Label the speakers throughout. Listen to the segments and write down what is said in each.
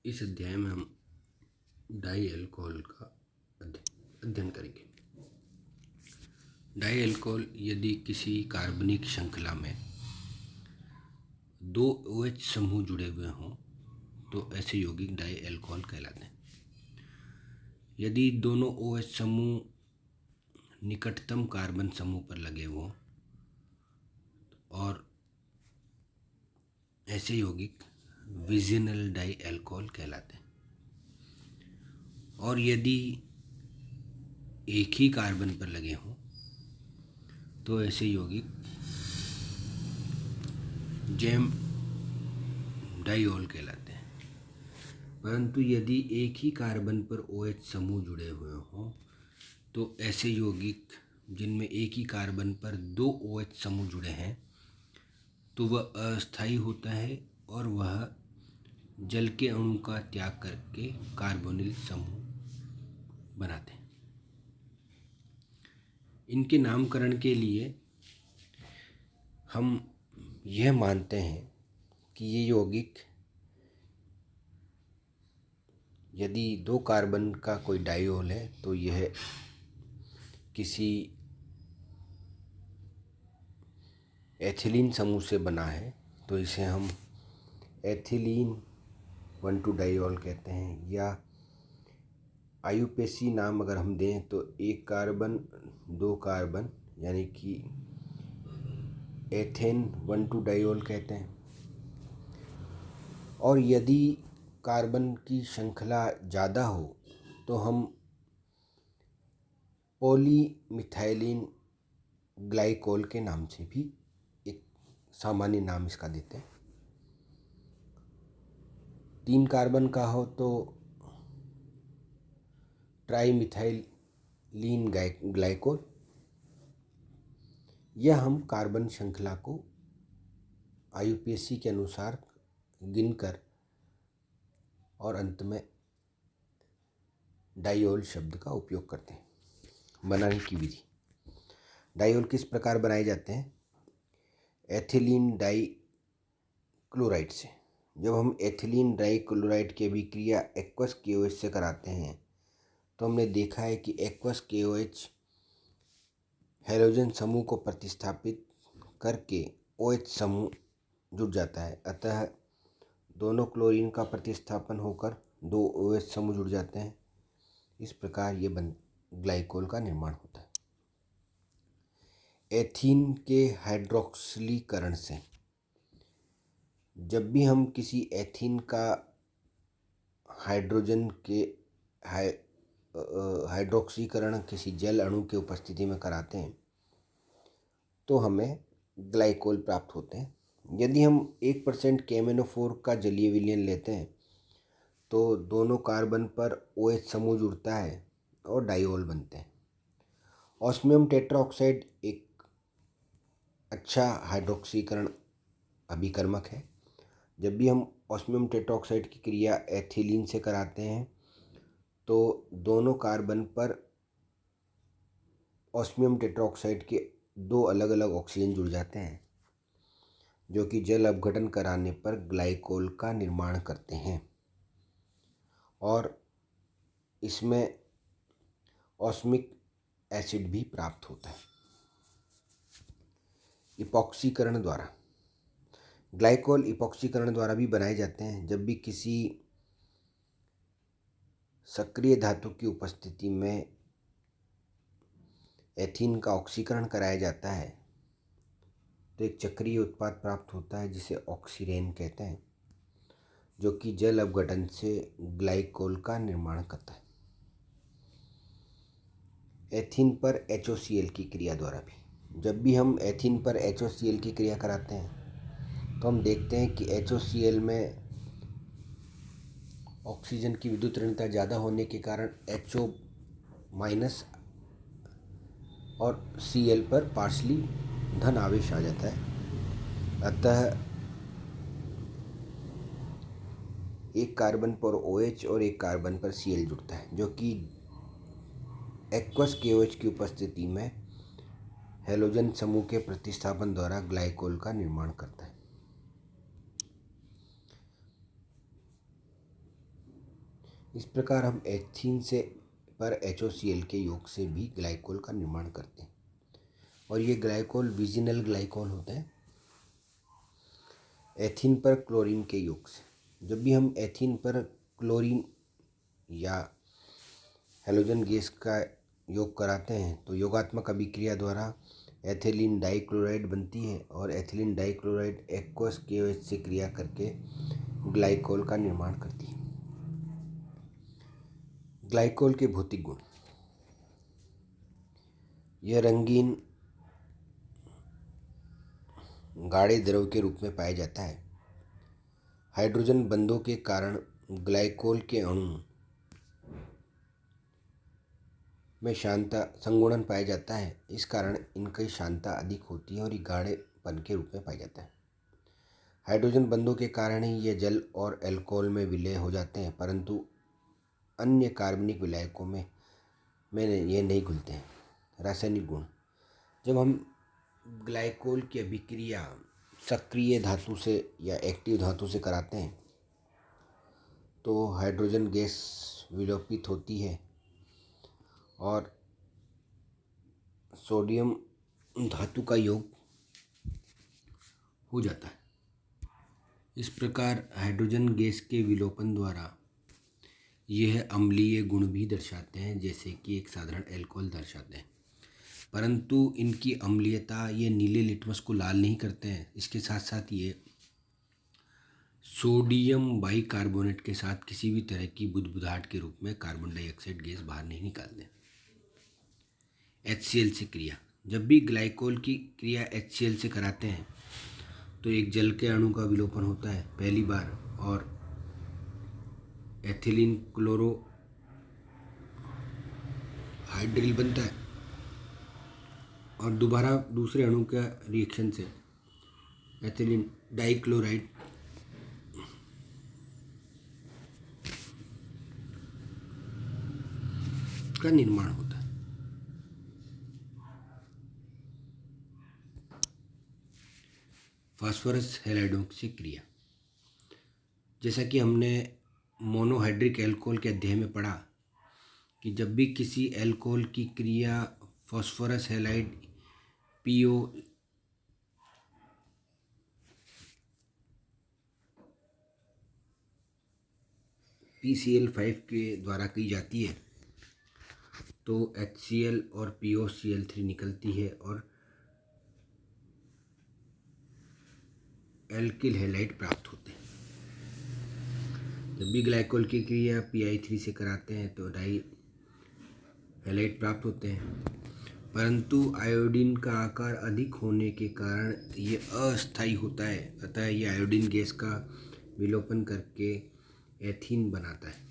Speaker 1: इस अध्याय में हम डाई अल्कोहल का अध्ययन करेंगे। डाई अल्कोहल यदि किसी कार्बनिक श्रृंखला में दो OH समूह जुड़े हुए हों तो ऐसे यौगिक डाई अल्कोहल कहलाते हैं। यदि दोनों OH समूह निकटतम कार्बन समूह पर लगे हों और ऐसे यौगिक विजिनल डाई अल्कोहल कहलाते हैं। और यदि एक ही कार्बन पर लगे हों तो ऐसे यौगिक जैम डाइऑल कहलाते हैं। परंतु यदि एक ही कार्बन पर OH समूह जुड़े हुए हों तो ऐसे यौगिक जिनमें एक ही कार्बन पर दो OH समूह जुड़े हैं तो वह अस्थायी होता है और वह जल के अणु का त्याग करके कार्बोनिल समूह बनाते हैं। इनके नामकरण के लिए हम यह मानते हैं कि ये यौगिक यदि दो कार्बन का कोई डाइऑल है तो यह किसी एथिलीन समूह से बना है तो इसे हम एथिलीन 1,2 डाइऑल कहते हैं। या आयुपेसी नाम अगर हम दें तो एक कार्बन दो कार्बन यानी कि एथेन 1,2 डाइऑल कहते हैं। और यदि कार्बन की श्रृंखला ज़्यादा हो तो हम पॉलीमिथाइलिन ग्लाइकोल के नाम से भी एक सामान्य नाम इसका देते हैं। 3 कार्बन का हो तो ट्राइमिथाइलिन ग्लाइकोल। यह हम कार्बन श्रृंखला को आयुपेसी के अनुसार गिनकर और अंत में डाइऑल शब्द का उपयोग करते हैं। बनाने की विधि। डाइऑल किस प्रकार बनाए जाते हैं? एथिलीन डाई क्लोराइड से। जब हम एथिलीन डाई क्लोराइड की अभिक्रिया एक्वस KOH से कराते हैं तो हमने देखा है कि एक्वस KOH हैलोजन समूह को प्रतिस्थापित करके OH समूह जुड़ जाता है। अतः दोनों क्लोरीन का प्रतिस्थापन होकर दो OH समूह जुड़ जाते हैं। इस प्रकार ये ग्लाइकोल का निर्माण होता है। एथीन के हाइड्रोक्सिलीकरण से। जब भी हम किसी एथीन का हाइड्रोजन के हाइड्रोक्सीकरण किसी जल अणु के उपस्थिति में कराते हैं तो हमें ग्लाइकोल प्राप्त होते हैं। यदि हम 1% KMnO4 का जलीय विलयन लेते हैं तो दोनों कार्बन पर OH समूह जुड़ता है और डाइऑल बनते हैं। ऑस्मियम टेट्राऑक्साइड एक अच्छा हाइड्रोक्सीकरण अभिकर्मक है। जब भी हम ऑस्मियम टेट्राऑक्साइड की क्रिया एथिलीन से कराते हैं तो दोनों कार्बन पर ऑस्मियम टेट्राऑक्साइड के दो अलग अलग ऑक्सीजन जुड़ जाते हैं जो कि जल अपघटन कराने पर ग्लाइकोल का निर्माण करते हैं और इसमें ऑस्मिक एसिड भी प्राप्त होता है। इपॉक्सीकरण द्वारा। ग्लाइकोल इपॉक्सीकरण द्वारा भी बनाए जाते हैं। जब भी किसी सक्रिय धातु की उपस्थिति में एथीन का ऑक्सीकरण कराया जाता है तो एक चक्रीय उत्पाद प्राप्त होता है जिसे ऑक्सीरेन कहते हैं जो कि जल अपघटन से ग्लाइकोल का निर्माण करता है। एथीन पर HOCl की क्रिया द्वारा भी। जब भी हम एथीन पर HOCl की क्रिया कराते हैं तो हम देखते हैं कि HOCl में ऑक्सीजन की विद्युत ऋणता ज़्यादा होने के कारण HO- और Cl पर पार्शली धन आवेश आ जाता है। अतः एक कार्बन पर OH और एक कार्बन पर Cl जुड़ता है जो कि एक्वस KOH की उपस्थिति में हैलोजन समूह के प्रतिस्थापन द्वारा ग्लाइकोल का निर्माण करता है। इस प्रकार हम एथीन से पर HOCl के योग से भी ग्लाइकोल का निर्माण करते हैं और ये ग्लाइकोल विजिनल ग्लाइकोल होता है एथीन पर क्लोरीन के योग से। जब भी हम एथीन पर क्लोरीन या हेलोजन गैस का योग कराते हैं तो योगात्मक अभिक्रिया द्वारा एथिलीन डाइक्लोराइड बनती है और एथिलीन डाइक्लोराइड एक्वस KOH से क्रिया करके ग्लाइकोल का निर्माण करती है। ग्लाइकोल के भौतिक गुण। यह रंगीन गाढ़े द्रव के रूप में पाया जाता है। हाइड्रोजन बंधों के कारण ग्लाइकोल के अणु में शांता संगुणन पाया जाता है। इस कारण इनकी शांता अधिक होती है और ये गाढ़ेपन के रूप में पाया जाता है। हाइड्रोजन बंधों के कारण ही ये जल और अल्कोहल में विलय हो जाते हैं, परंतु अन्य कार्बनिक विलायकों में ये नहीं घुलते हैं। रासायनिक गुण। जब हम ग्लाइकोल की अभिक्रिया सक्रिय धातु से या एक्टिव धातु से कराते हैं तो हाइड्रोजन गैस विलोपित होती है और सोडियम धातु का योग हो जाता है। इस प्रकार हाइड्रोजन गैस के विलोपन द्वारा यह अम्लीय गुण भी दर्शाते हैं, जैसे कि एक साधारण अल्कोहल दर्शाते हैं, परंतु इनकी अम्लीयता ये नीले लिटमस को लाल नहीं करते हैं। इसके साथ साथ ये सोडियम बाइकार्बोनेट के साथ किसी भी तरह की बुदबुदाहट के रूप में कार्बन डाइऑक्साइड गैस बाहर नहीं निकालते। HCl से क्रिया। जब भी ग्लाइकोल की क्रिया HCl से कराते हैं तो एक जल के अणु का विलोपन होता है पहली बार और एथिलीन क्लोरो हाइड्रिल बनता है और दोबारा दूसरे अणु का रिएक्शन से एथिलीन डाइक्लोराइड का निर्माण होता है। फास्फोरस हैलाइडों से क्रिया। जैसा कि हमने मोनोहाइड्रिक एल्कोहल के अध्याय में पढ़ा कि जब भी किसी एल्कोहल की क्रिया फास्फोरस हैलाइड PCl5 के द्वारा की जाती है तो HCl और POCl3 निकलती है और एल्किल हैलाइड प्राप्त होते हैं। जब भी ग्लाइकोल की क्रिया PI3 से कराते हैं तो डाई हैलाइड प्राप्त होते हैं, परंतु आयोडीन का आकार अधिक होने के कारण ये अस्थायी होता है, अतः ये आयोडीन गैस का विलोपन करके एथीन बनाता है।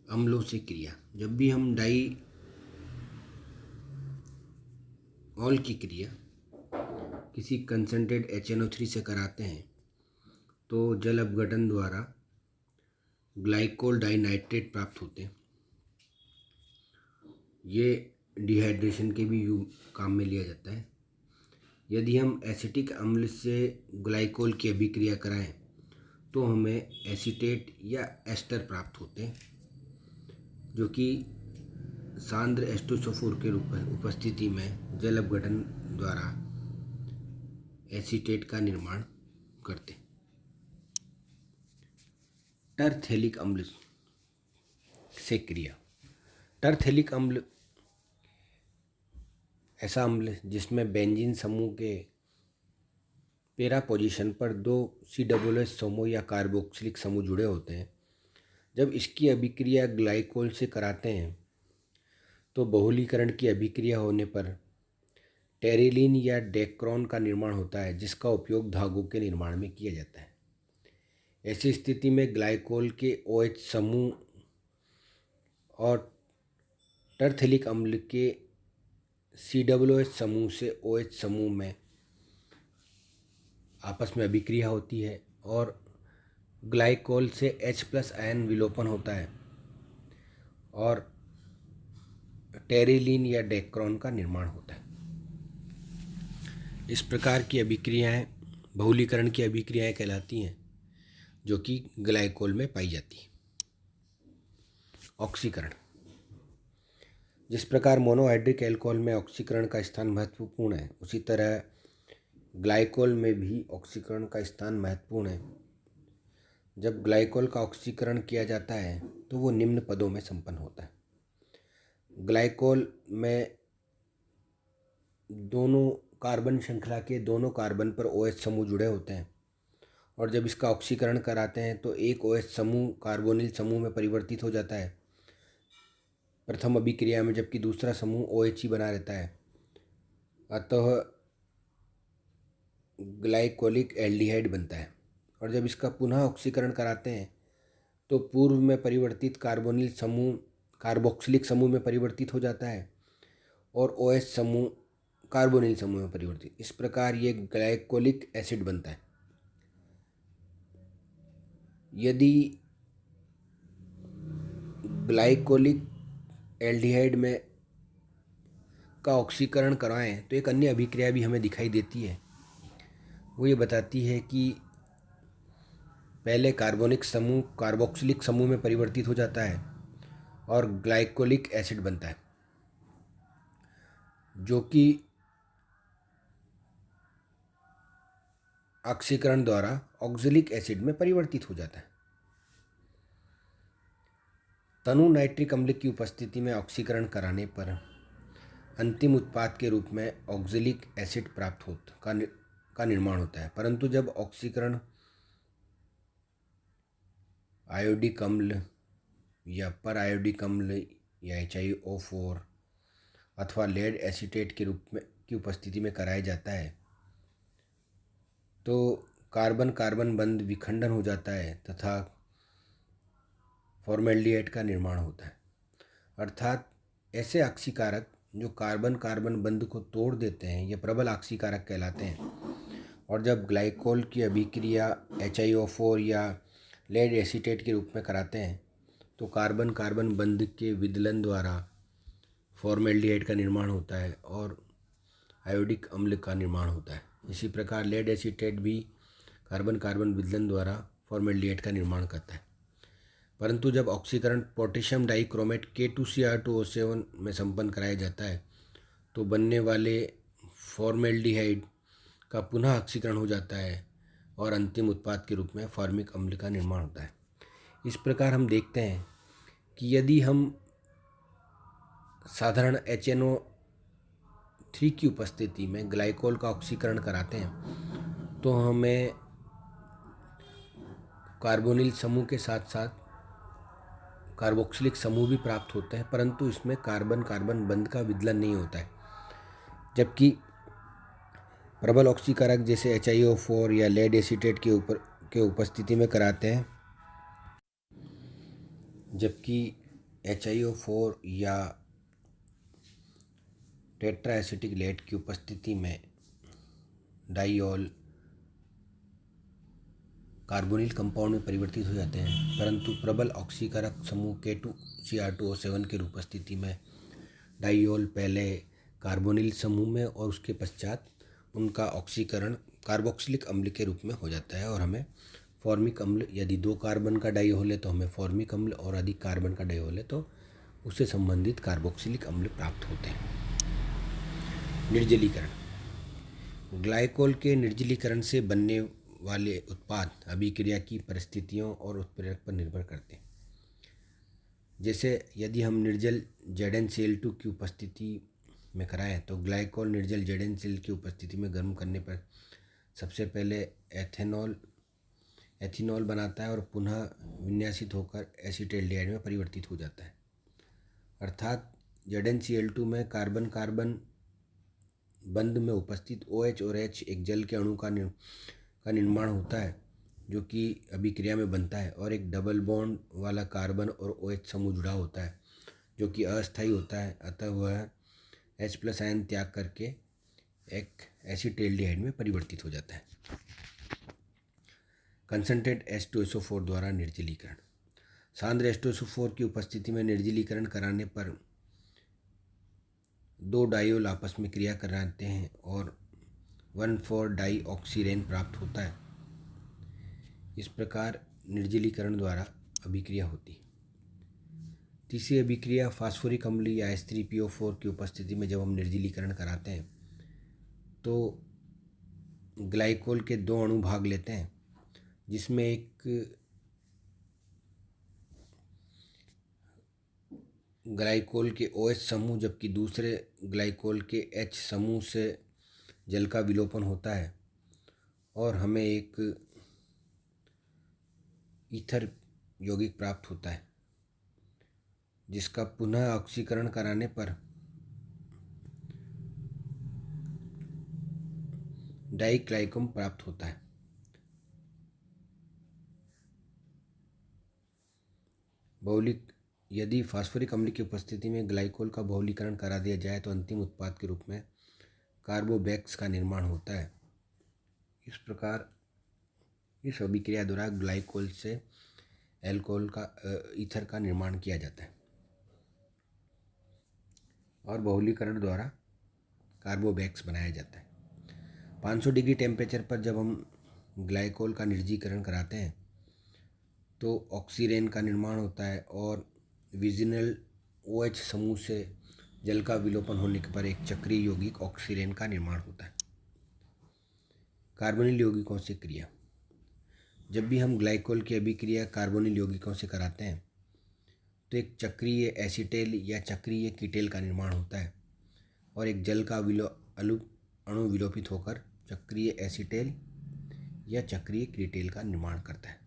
Speaker 1: अम्लों से क्रिया। जब भी हम डाई ऑल की क्रिया किसी कंसनट्रेट HNO3 से कराते हैं तो जल अपघटन द्वारा ग्लाइकोल डाइनाइट्रेट प्राप्त होते हैं। ये डिहाइड्रेशन के भी काम में लिया जाता है। यदि हम एसिटिक अम्ल से ग्लाइकोल की अभिक्रिया कराएं तो हमें एसीटेट या एस्टर प्राप्त होते हैं, जो कि सांद्र H2SO4 के रूप में उपस्थिति में जल अपघटन द्वारा एसीटेट का निर्माण करते हैं। टरथेलिक अम्ल से क्रिया। टरथेलिक अम्ल ऐसा अम्ल जिसमें बेंजीन समूह के पैरा पोजीशन पर 2 COOH समूह या कार्बोक्सिलिक समूह जुड़े होते हैं। जब इसकी अभिक्रिया ग्लाइकोल से कराते हैं तो बहुलीकरण की अभिक्रिया होने पर टेरिलीन या डेक्रोन का निर्माण होता है, जिसका उपयोग धागों के निर्माण में किया जाता है। ऐसी स्थिति में ग्लाइकोल के OH समूह और टरथेलिक अम्ल के COOH समूह से OH समूह में आपस में अभिक्रिया होती है और ग्लाइकोल से H+ आयन विलोपन होता है और टेरिलीन या डेक्रोन का निर्माण होता है। इस प्रकार की अभिक्रियाएं बहुलीकरण की अभिक्रियाएं कहलाती हैं, जो कि ग्लाइकोल में पाई जाती हैं। ऑक्सीकरण। जिस प्रकार मोनोहाइड्रिक एल्कोहल में ऑक्सीकरण का स्थान महत्वपूर्ण है, उसी तरह ग्लाइकोल में भी ऑक्सीकरण का स्थान महत्वपूर्ण है। जब ग्लाइकोल का ऑक्सीकरण किया जाता है तो वो निम्न पदों में संपन्न होता है। ग्लाइकोल में दोनों कार्बन श्रृंखला के दोनों कार्बन पर OH समूह जुड़े होते हैं, और जब इसका ऑक्सीकरण कराते हैं तो एक OH समूह कार्बोनिल समूह में परिवर्तित हो जाता है प्रथम अभिक्रिया में, जबकि दूसरा समूह OH ही बना रहता है। अतः ग्लाइकोलिक एल्डिहाइड बनता है। और जब इसका पुनः ऑक्सीकरण कराते हैं तो पूर्व में परिवर्तित कार्बोनिल समूह कार्बोक्सिलिक समूह में परिवर्तित हो जाता है और OH समूह कार्बोनिल समूह में परिवर्तित। इस प्रकार ये ग्लाइकोलिक एसिड बनता है। यदि ग्लाइकोलिक एल्डिहाइड में का ऑक्सीकरण कराएं तो एक अन्य अभिक्रिया भी हमें दिखाई देती है। वो ये बताती है कि पहले कार्बोनिक समूह कार्बोक्सिलिक समूह में परिवर्तित हो जाता है और ग्लाइकोलिक एसिड बनता है, जो कि ऑक्सीकरण द्वारा ऑक्जेलिक एसिड में परिवर्तित हो जाता है। तनु नाइट्रिक अम्ल की उपस्थिति में ऑक्सीकरण कराने पर अंतिम उत्पाद के रूप में ऑक्जेलिक एसिड प्राप्त का निर्माण होता है। परंतु जब ऑक्सीकरण आयोडिक अम्ल या पर आयोडिक अम्ल या HiO4 अथवा लेड एसीटेट के रूप में की उपस्थिति में कराया जाता है तो कार्बन कार्बन बंध विखंडन हो जाता है तथा फॉर्मेल्डिहाइड का निर्माण होता है। अर्थात ऐसे ऑक्सीकारक जो कार्बन कार्बन बंध को तोड़ देते हैं ये प्रबल ऑक्सीकारक कहलाते हैं। और जब ग्लाइकोल की अभिक्रिया HiO4 या लेड एसीटेट के रूप में कराते हैं तो कार्बन कार्बन बंध के विदलन द्वारा फॉर्मेल्डिहाइड का निर्माण होता है और आयोडिक अम्ल का निर्माण होता है। इसी प्रकार लेड एसीटेट भी कार्बन कार्बन विदलन द्वारा फॉर्मेल्डिहाइड का निर्माण करता है। परंतु जब ऑक्सीकरण पोटेशियम डाइक्रोमेट K2Cr2O7 में संपन्न कराया जाता है तो बनने वाले फॉर्मेल्डिहाइड का पुनः ऑक्सीकरण हो जाता है और अंतिम उत्पाद के रूप में फॉर्मिक अम्ल का निर्माण होता है। इस प्रकार हम देखते हैं कि यदि हम साधारण HNO3 की उपस्थिति में ग्लाइकोल का ऑक्सीकरण कराते हैं तो हमें कार्बोनिल समूह के साथ साथ कार्बोक्सिलिक समूह भी प्राप्त होते हैं, परंतु इसमें कार्बन कार्बन बंध का विदलन नहीं होता है। जबकि प्रबल ऑक्सीकारक जैसे HiO4 या लेड एसीटेट के उपस्थिति में कराते हैं, जबकि HiO4 या टेट्रा एसिटिक लेड की उपस्थिति में डाइऑल कार्बोनिल कंपाउंड में परिवर्तित हो जाते हैं। परंतु प्रबल ऑक्सीकारक समूह K2Cr2O7 की उपस्थिति में डाइऑल पहले कार्बोनिल समूह में और उसके पश्चात उनका ऑक्सीकरण कार्बोक्सिलिक अम्ल के रूप में हो जाता है और हमें फॉर्मिक अम्ल, यदि 2 कार्बन का डाइऑल है तो हमें फॉर्मिक अम्ल और अधिक कार्बन का डाइऑल है तो उससे संबंधित कार्बोक्सिलिक अम्ल प्राप्त होते हैं। निर्जलीकरण। ग्लाइकोल के निर्जलीकरण से बनने वाले उत्पाद अभिक्रिया की परिस्थितियों और उत्प्रेरक पर निर्भर करते हैं। जैसे यदि हम निर्जल ZnCl2 की उपस्थिति में कराएं तो ग्लाइकोल निर्जल ZnCl की उपस्थिति में गर्म करने पर सबसे पहले एथेनॉल बनाता है और पुनः विन्यासित होकर एसीटल्डिहाइड में परिवर्तित हो जाता है। अर्थात ZnCl2 में कार्बन कार्बन बंध में उपस्थित OH और H एक जल के अणु का निर्माण होता है जो कि अभिक्रिया में बनता है और एक डबल बॉन्ड वाला कार्बन और OH समूह जुड़ा होता है जो कि अस्थायी होता है। अतः वह H+ आयन त्याग करके एक एसीटल्डिहाइड में परिवर्तित हो जाता है। कंसंट्रेट H2SO4 द्वारा निर्जलीकरण। सांद्र H2SO4 की उपस्थिति में निर्जलीकरण कराने पर 2 डाइऑल आपस में क्रिया कराते हैं और 1,4-डाइऑक्सीरेन प्राप्त होता है। इस प्रकार निर्जलीकरण द्वारा अभिक्रिया होती है। तीसरी अभिक्रिया फास्फोरिक अम्ल या H3PO4 की उपस्थिति में जब हम निर्जलीकरण कराते हैं तो ग्लाइकोल के 2 अणु भाग लेते हैं, जिसमें एक ग्लाइकोल के OH समूह जबकि दूसरे ग्लाइकोल के H समूह से जल का विलोपन होता है और हमें एक ईथर यौगिक प्राप्त होता है, जिसका पुनः ऑक्सीकरण कराने पर डाइक्लाइकम प्राप्त होता है। बहुलिक यदि फास्फोरिक अम्ल की उपस्थिति में ग्लाइकोल का बहुलीकरण करा दिया जाए तो अंतिम उत्पाद के रूप में कार्बोबैक्स का निर्माण होता है। इस प्रकार इस अभिक्रिया द्वारा ग्लाइकोल से एल्कोहल का ईथर का निर्माण किया जाता है और बहुलीकरण द्वारा कार्बोबैक्स बनाया जाता है। 500 डिग्री टेम्परेचर पर जब हम ग्लाइकोल का निर्जीकरण कराते हैं तो ऑक्सीरेन का निर्माण होता है और विजिनल OH समूह से जल का विलोपन होने पर एक चक्रीय यौगिक ऑक्सीरेन का निर्माण होता है। कार्बोनिल यौगिकों से क्रिया। जब भी हम ग्लाइकोल की अभिक्रिया कार्बोनिल यौगिकों से कराते हैं तो एक चक्रीय एसीटेल या चक्रीय कीटेल का निर्माण होता है और एक जल का अणु विलोपित होकर चक्रीय एसीटेल या चक्रीय कीटेल का निर्माण करता है।